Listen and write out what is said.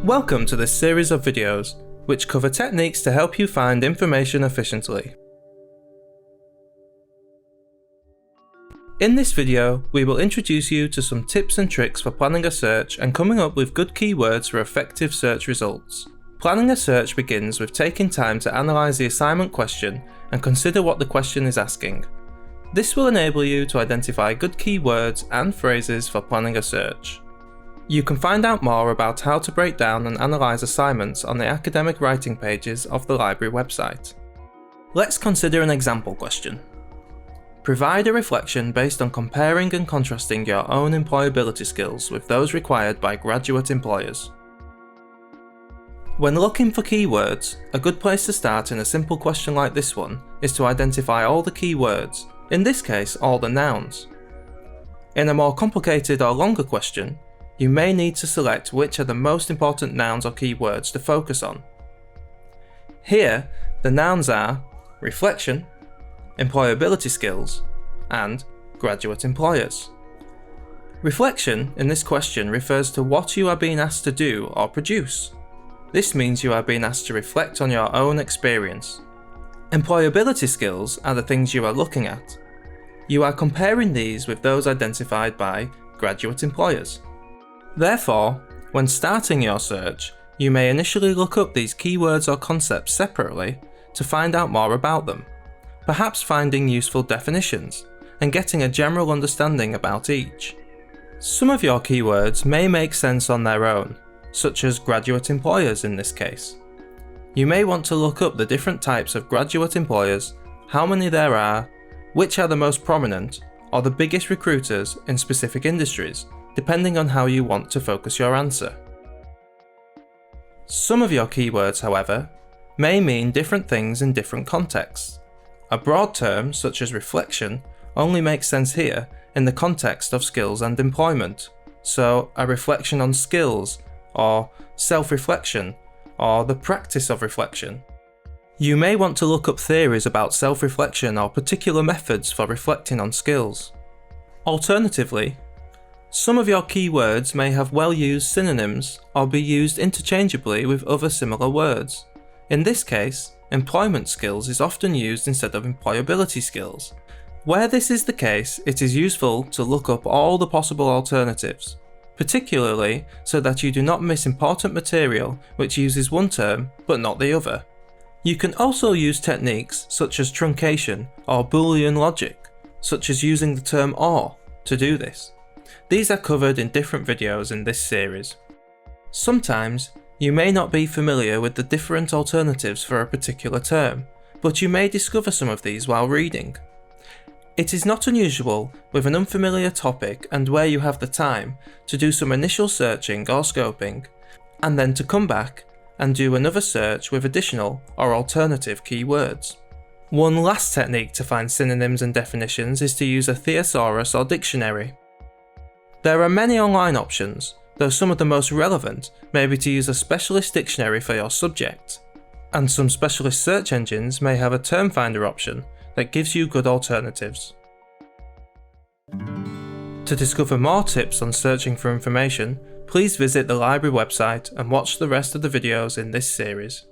Welcome to this series of videos, which cover techniques to help you find information efficiently. In this video, we will introduce you to some tips and tricks for planning a search and coming up with good keywords for effective search results. Planning a search begins with taking time to analyse the assignment question and consider what the question is asking. This will enable you to identify good keywords and phrases for planning a search. You can find out more about how to break down and analyse assignments on the academic writing pages of the library website. Let's consider an example question. Provide a reflection based on comparing and contrasting your own employability skills with those required by graduate employers. When looking for keywords, a good place to start in a simple question like this one is to identify all the keywords, in this case all the nouns. In a more complicated or longer question, you may need to select which are the most important nouns or keywords to focus on. Here, the nouns are reflection, employability skills, and graduate employers. Reflection in this question refers to what you are being asked to do or produce. This means you are being asked to reflect on your own experience. Employability skills are the things you are looking at. You are comparing these with those identified by graduate employers. Therefore, when starting your search, you may initially look up these keywords or concepts separately to find out more about them, perhaps finding useful definitions and getting a general understanding about each. Some of your keywords may make sense on their own, such as graduate employers in this case. You may want to look up the different types of graduate employers, how many there are, which are the most prominent, or the biggest recruiters in specific industries, depending on how you want to focus your answer. Some of your keywords, however, may mean different things in different contexts. A broad term, such as reflection, only makes sense here in the context of skills and employment, so a reflection on skills, or self-reflection, or the practice of reflection. You may want to look up theories about self-reflection or particular methods for reflecting on skills. Alternatively, some of your keywords may have well-used synonyms or be used interchangeably with other similar words. In this case, employment skills is often used instead of employability skills. Where this is the case, it is useful to look up all the possible alternatives, particularly so that you do not miss important material which uses one term but not the other. You can also use techniques such as truncation or Boolean logic, such as using the term OR, to do this. These are covered in different videos in this series. Sometimes, you may not be familiar with the different alternatives for a particular term, but you may discover some of these while reading. It is not unusual with an unfamiliar topic and where you have the time to do some initial searching or scoping, and then to come back and do another search with additional or alternative keywords. One last technique to find synonyms and definitions is to use a thesaurus or dictionary. There are many online options, though some of the most relevant may be to use a specialist dictionary for your subject, and some specialist search engines may have a term finder option that gives you good alternatives. To discover more tips on searching for information, please visit the library website and watch the rest of the videos in this series.